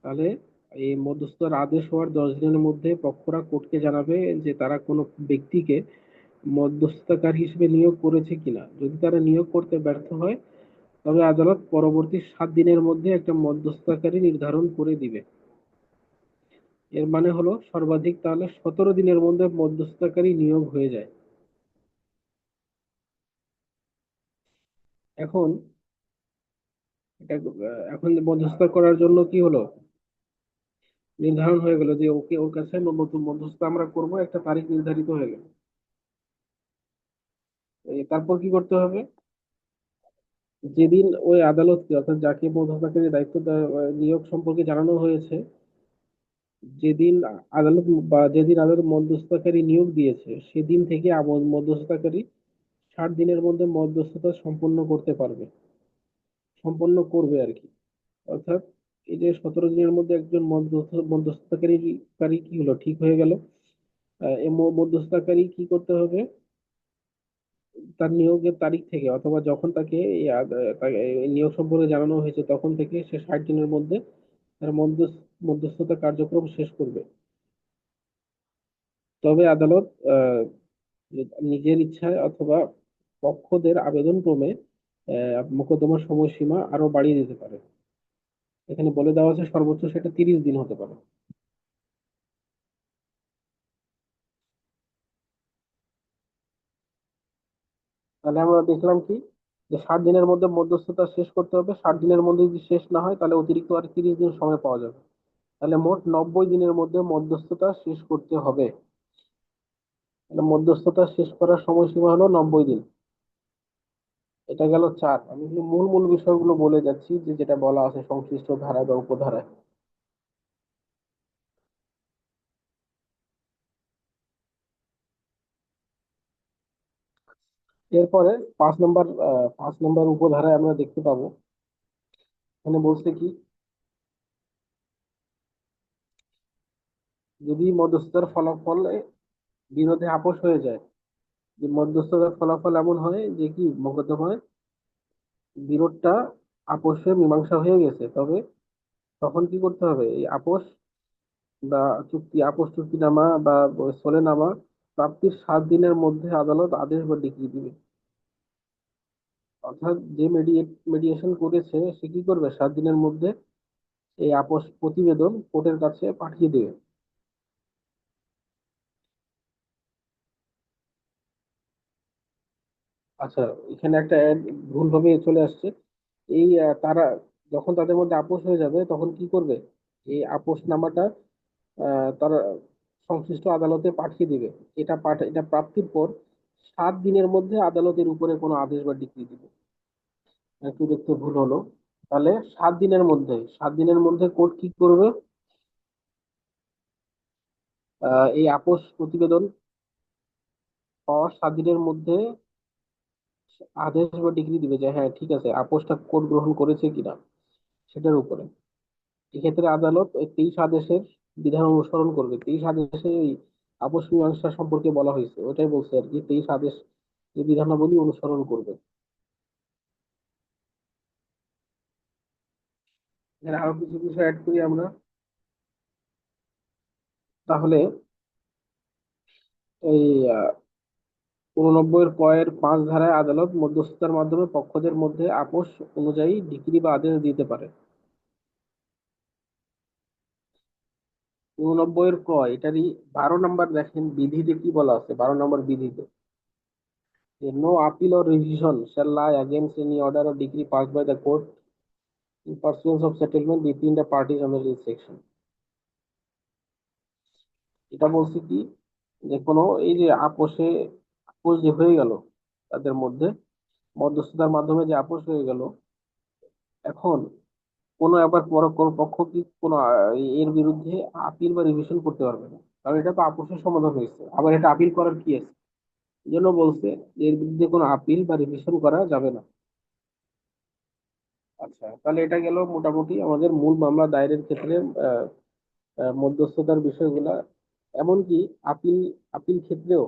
তাহলে এই মধ্যস্থতার আদেশ হওয়ার 10 দিনের মধ্যে পক্ষরা কোর্টকে জানাবে যে তারা কোনো ব্যক্তিকে মধ্যস্থতাকারী হিসেবে নিয়োগ করেছে কিনা। যদি তারা নিয়োগ করতে ব্যর্থ হয় তবে আদালত পরবর্তী 7 দিনের মধ্যে একটা মধ্যস্থতাকারী নির্ধারণ করে দিবে। এর মানে হলো সর্বাধিক তাহলে 17 দিনের মধ্যে মধ্যস্থতাকারী নিয়োগ হয়ে যায়। এখন এখন মধ্যস্থতা করার জন্য কি হলো, নির্ধারণ হয়ে গেল যে ওকে ওর কাছে নতুন মধ্যস্থতা আমরা করব, একটা তারিখ নির্ধারিত হয়ে গেল। তারপর কি করতে হবে? যেদিন ওই আদালতকে অর্থাৎ যাকে মধ্যস্থতাকারী দায়িত্ব নিয়োগ সম্পর্কে জানানো হয়েছে, যেদিন আদালত বা যেদিন আদালত মধ্যস্থতাকারী নিয়োগ দিয়েছে সেদিন থেকে মধ্যস্থতাকারী 60 দিনের মধ্যে মধ্যস্থতা সম্পন্ন করতে পারবে, সম্পন্ন করবে আর কি। অর্থাৎ এই যে 17 দিনের মধ্যে একজন মধ্যস্থতাকারী কি হলো, ঠিক হয়ে গেল। এই মধ্যস্থতাকারী কি করতে হবে? তার নিয়োগের তারিখ থেকে অথবা যখন তাকে তাকে এই নিয়োগ সম্পর্কে জানানো হয়েছে তখন থেকে সে 60 দিনের মধ্যে তার মধ্যস্থতা কার্যক্রম শেষ করবে। তবে আদালত আহ, নিজের ইচ্ছায় অথবা পক্ষদের আবেদন ক্রমে মোকদ্দমার সময়সীমা আরো বাড়িয়ে দিতে পারে। এখানে বলে দেওয়া আছে সর্বোচ্চ সেটা 30 দিন হতে পারে। তাহলে আমরা দেখলাম কি যে 60 দিনের মধ্যে মধ্যস্থতা শেষ করতে হবে। 60 দিনের মধ্যে যদি শেষ না হয় তাহলে অতিরিক্ত আর 30 দিন সময় পাওয়া যাবে। তাহলে মোট 90 দিনের মধ্যে মধ্যস্থতা শেষ করতে হবে। তাহলে মধ্যস্থতা শেষ করার সময়সীমা হলো 90 দিন। এটা গেল 4। আমি শুধু মূল মূল বিষয়গুলো বলে যাচ্ছি যে যেটা বলা আছে সংশ্লিষ্ট ধারায় বা উপধারায়। এরপরে 5 নম্বর উপধারায় আমরা দেখতে পাবো, এখানে বলছে কি যদি মধ্যস্থতার ফলাফলে বিরোধে আপোষ হয়ে যায়, যে মধ্যস্থতার ফলাফল এমন হয় যে কি মোকদ্দমায় বিরোধটা আপোষে মীমাংসা হয়ে গেছে, তবে তখন কি করতে হবে? এই আপোষ বা আপোষ চুক্তিনামা বা সলেনামা প্রাপ্তির 7 দিনের মধ্যে আদালত আদেশ বা ডিক্রি দিবে। অর্থাৎ যে মেডিয়েশন করেছে সে কি করবে? 7 দিনের মধ্যে এই আপোষ প্রতিবেদন কোর্টের কাছে পাঠিয়ে দেবে। আচ্ছা, এখানে একটা ভুল ভাবে চলে আসছে। এই তারা যখন তাদের মধ্যে আপোষ হয়ে যাবে তখন কি করবে? এই আপোষ নামাটা তারা সংশ্লিষ্ট আদালতে পাঠিয়ে দিবে। এটা প্রাপ্তির পর 7 দিনের মধ্যে আদালতের উপরে কোনো আদেশ বা ডিক্রি দিবে। একটু দেখতে ভুল হলো। তাহলে 7 দিনের মধ্যে কোর্ট কি করবে? এই আপোষ প্রতিবেদন পাওয়ার 7 দিনের মধ্যে আদেশ বা ডিগ্রি দিবে যে হ্যাঁ ঠিক আছে আপোষটা কোর্ট গ্রহণ করেছে কিনা সেটার উপরে। এক্ষেত্রে আদালত ওই 23 আদেশের বিধান অনুসরণ করবে। 23 আদেশে ওই আপোষ মীমাংসা সম্পর্কে বলা হয়েছে, ওটাই বলছে আর কি, 23 আদেশ যে বিধানাবলী অনুসরণ করবে। এখানে আরো কিছু বিষয় অ্যাড করি আমরা। তাহলে এই 89 এর ক-এর 5 ধারায় আদালত মধ্যস্থতার মাধ্যমে পক্ষদের মধ্যে আপোষ অনুযায়ী ডিক্রি বা আদেশ দিতে পারে। 89 এর ক, এটারই 12 নম্বর দেখেন বিধিতে কি বলা আছে। 12 নম্বর বিধিতে no appeal or revision shall lie against any order or decree passed by the court in pursuance of settlement between the parties under this section. এটা বলছে কি যে কোনো এই যে আপোষ যে হয়ে গেল তাদের মধ্যে মধ্যস্থতার মাধ্যমে যে আপোষ হয়ে গেল, এখন কোনো আবার কোনো পক্ষ কি কোনো এর বিরুদ্ধে আপিল বা রিভিশন করতে পারবে না, কারণ এটা তো আপোষের সমাধান হয়েছে, আবার এটা আপিল করার কি আছে? এই জন্য বলছে যে এর বিরুদ্ধে কোনো আপিল বা রিভিশন করা যাবে না। আচ্ছা, তাহলে এটা গেল মোটামুটি আমাদের মূল মামলা দায়েরের ক্ষেত্রে আহ, মধ্যস্থতার বিষয়গুলা। এমনকি আপিল আপিল ক্ষেত্রেও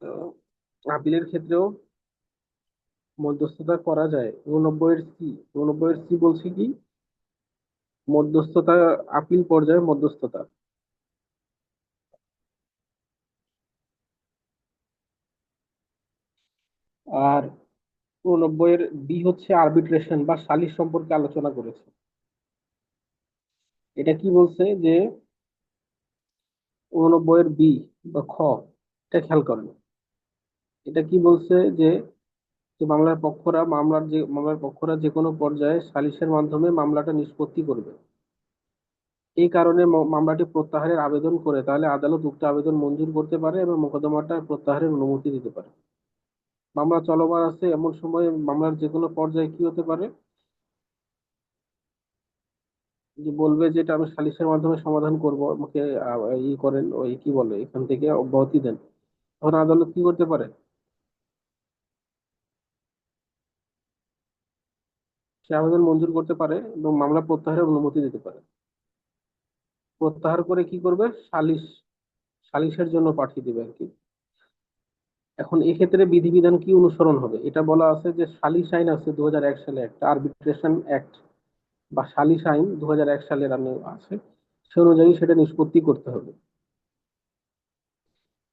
আহ, আপিলের ক্ষেত্রেও মধ্যস্থতা করা যায়। 89 এর সি, 89 এর সি বলছে কি, মধ্যস্থতা, আপিল পর্যায়ে মধ্যস্থতা। আর 89 এর বি হচ্ছে আরবিট্রেশন বা সালিস সম্পর্কে আলোচনা করেছে। এটা কি বলছে যে 89 এর বি বা খ, এটা খেয়াল করেন। এটা কি বলছে যে যে মামলার পক্ষরা যে কোনো পর্যায়ে সালিসের মাধ্যমে মামলাটা নিষ্পত্তি করবে। এই কারণে মামলাটি প্রত্যাহারের আবেদন করে তাহলে আদালত উক্ত আবেদন মঞ্জুর করতে পারে এবং মোকদ্দমাটা প্রত্যাহারের অনুমতি দিতে পারে। মামলা চলমান আছে এমন সময় মামলার যে কোনো পর্যায়ে কি হতে পারে, যে বলবে যে এটা আমি সালিসের মাধ্যমে সমাধান করব, আমাকে ই করেন, ওই কি বলে, এখান থেকে অব্যাহতি দেন। তখন আদালত কি করতে পারে, সে আবেদন মঞ্জুর করতে পারে এবং মামলা প্রত্যাহারের অনুমতি দিতে পারে। প্রত্যাহার করে কি করবে, সালিসের জন্য পাঠিয়ে দিবে আর কি। এখন এক্ষেত্রে বিধিবিধান কি অনুসরণ হবে, এটা বলা আছে যে সালিস আইন আছে 2001 সালে, একটা আরবিট্রেশন অ্যাক্ট বা সালিস আইন 2001 সালের আছে, সে অনুযায়ী সেটা নিষ্পত্তি করতে হবে।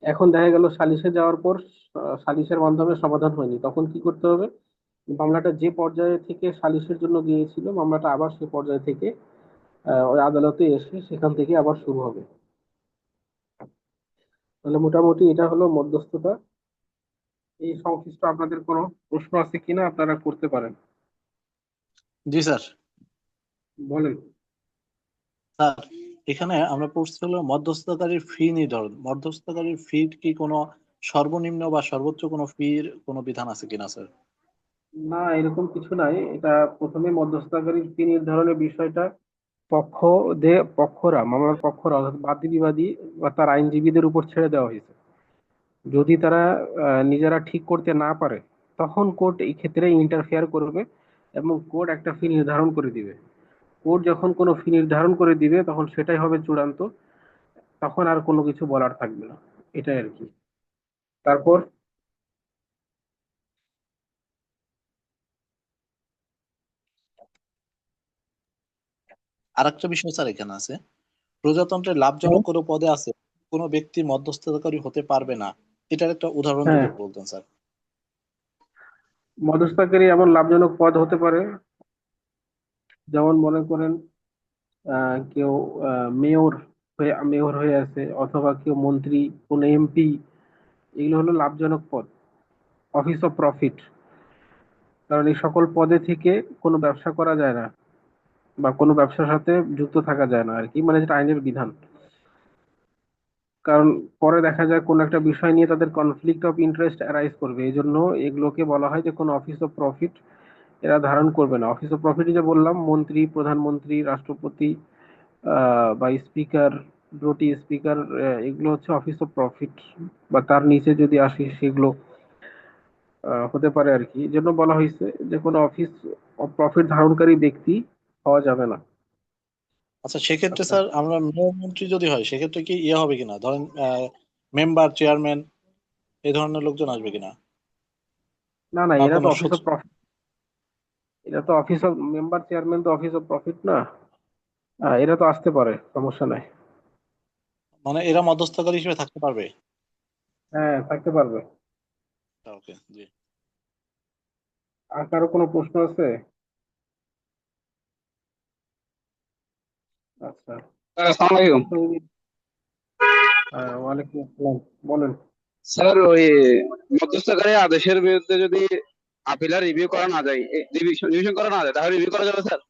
এখন দেখা গেল সালিসে যাওয়ার পর সালিসের মাধ্যমে সমাধান হয়নি, তখন কি করতে হবে, মামলাটা যে পর্যায়ে থেকে সালিসের জন্য গিয়েছিল মামলাটা আবার সে পর্যায় থেকে ওই আদালতে এসে সেখান থেকে আবার শুরু হবে। তাহলে মোটামুটি এটা হলো মধ্যস্থতা। এই সংশ্লিষ্ট আপনাদের কোনো প্রশ্ন আছে কিনা আপনারা করতে পারেন, জি স্যার। বলেন। স্যার, এখানে আমরা পড়ছি হলো মধ্যস্থতাকারীর ফি নির্ধারণ। মধ্যস্থতাকারীর ফি কি কোনো সর্বনিম্ন বা সর্বোচ্চ কোনো ফির কোনো বিধান আছে কিনা স্যার? না, এরকম কিছু নাই। এটা প্রথমে মধ্যস্থতাকারীর ফি নির্ধারণের বিষয়টা মামলার পক্ষরা অর্থাৎ বাদী বিবাদী বা তার আইনজীবীদের উপর ছেড়ে দেওয়া হয়েছে। যদি তারা নিজেরা ঠিক করতে না পারে তখন কোর্ট এই ক্ষেত্রে ইন্টারফেয়ার করবে এবং কোর্ট একটা ফি নির্ধারণ করে দিবে। কোর্ট যখন কোনো ফি নির্ধারণ করে দিবে তখন সেটাই হবে চূড়ান্ত, তখন আর কোনো কিছু বলার থাকবে না, এটাই আর কি। তারপর আরেকটা বিষয় স্যার এখানে আছে, প্রজাতন্ত্রের লাভজনক কোনো পদে আছে কোনো ব্যক্তি মধ্যস্থতাকারী হতে পারবে না, এটার একটা উদাহরণ হ্যাঁ, যদি বলতেন স্যার। মধ্যস্থতাকারী এমন লাভজনক পদ হতে পারে, যেমন মনে করেন কেউ মেয়র হয়ে আছে, অথবা কেউ মন্ত্রী, কোন এমপি, এগুলো হলো লাভজনক পদ, অফিস অফ প্রফিট। কারণ এই সকল পদে থেকে কোনো ব্যবসা করা যায় না বা কোনো ব্যবসার সাথে যুক্ত থাকা যায় না আর কি, মানে যেটা আইনের বিধান। কারণ পরে দেখা যায় কোন একটা বিষয় নিয়ে তাদের কনফ্লিক্ট অফ ইন্টারেস্ট অ্যারাইজ করবে, এই জন্য এগুলোকে বলা হয় যে কোনো অফিস অফ প্রফিট এরা ধারণ করবে না। অফিস অফ প্রফিট যে বললাম, মন্ত্রী, প্রধানমন্ত্রী, রাষ্ট্রপতি বা স্পিকার, ডেপুটি স্পিকার, এগুলো হচ্ছে অফিস অফ প্রফিট, বা তার নিচে যদি আসি সেগুলো হতে পারে আর কি। এই জন্য বলা হয়েছে যে কোনো অফিস অফ প্রফিট ধারণকারী ব্যক্তি হওয়া যাবে না। আচ্ছা, সেক্ষেত্রে আচ্ছা, স্যার আমরা মেয়র মন্ত্রী যদি হয় সেক্ষেত্রে কি ইয়ে হবে কিনা, ধরেন মেম্বার, চেয়ারম্যান এই ধরনের লোকজন আসবে কিনা, না না, বা এরা তো কোনো অফিস অফ সচিব? প্রফিট, এরা তো অফিস অফ মেম্বার চেয়ারম্যান তো অফিস অফ প্রফিট না। এরা তো আসতে পারে, সমস্যা নাই। মানে এরা মধ্যস্থকারী হিসেবে থাকতে পারবে? হ্যাঁ, থাকতে পারবে। ওকে, জি। আর কারো কোনো প্রশ্ন আছে? আচ্ছা, আসসালামু আলাইকুম। ওয়ালাইকুম আসসালাম, বলেন। স্যার, ওই মধ্যস্থকারী আদেশের বিরুদ্ধে যদি আপিল আর রিভিউ করা না যায়, রিভিশন করা না যায়, তাহলে রিভিউ করা যাবে স্যার?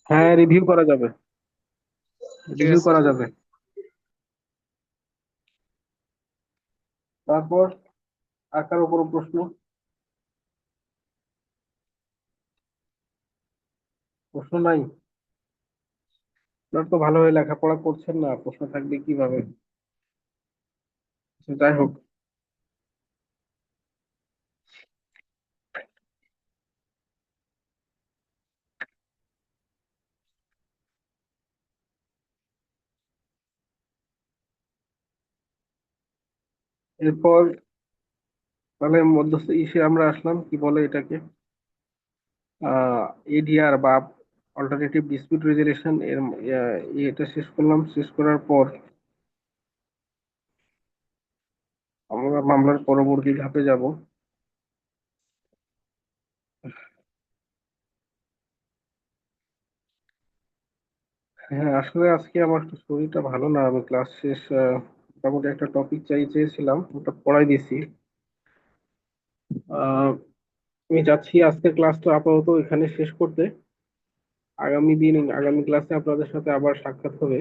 হ্যাঁ, রিভিউ করা যাবে, ঠিক রিভিউ আছে করা স্যার। যাবে। তারপর আর কারো কোনো প্রশ্ন? প্রশ্ন নাই? আপনারা তো ভালোভাবে লেখাপড়া করছেন না, প্রশ্ন থাকবে কিভাবে? আচ্ছা, যাই হোক, এরপর তাহলে মধ্যস্থ ইসে আমরা আসলাম, কি বলে এটাকে, এডিআর বা অল্টারনেটিভ ডিসপিউট রেজলিউশন এর এটা শেষ করলাম। শেষ করার পর আমরা মামলার পরবর্তী ধাপে যাব। হ্যাঁ, আসলে আজকে আমার একটু শরীরটা ভালো না, আমি ক্লাস শেষ মোটামুটি একটা টপিক চেয়েছিলাম, ওটা পড়াই দিছি। আহ, আমি যাচ্ছি আজকের ক্লাসটা আপাতত এখানে শেষ করতে। আগামী ক্লাসে আপনাদের সাথে আবার সাক্ষাৎ হবে।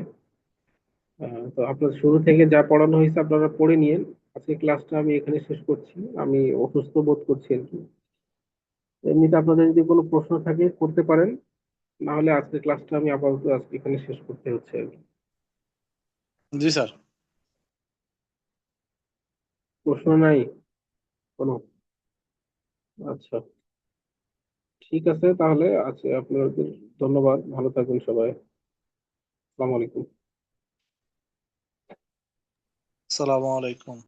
তো আপনার শুরু থেকে যা পড়ানো হয়েছে আপনারা পড়ে নিন। আজকে ক্লাসটা আমি এখানে শেষ করছি, আমি অসুস্থ বোধ করছি আর কি। এমনিতে আপনাদের যদি কোনো প্রশ্ন থাকে করতে পারেন, না হলে আজকের ক্লাসটা আমি আপাতত আজকে এখানে শেষ করতে হচ্ছে আর কি। জি স্যার। প্রশ্ন নাই কোনো? আচ্ছা, ঠিক আছে তাহলে। আচ্ছা, আপনাদের ধন্যবাদ, ভালো থাকবেন সবাই। আসসালামু আলাইকুম। আসসালামু আলাইকুম।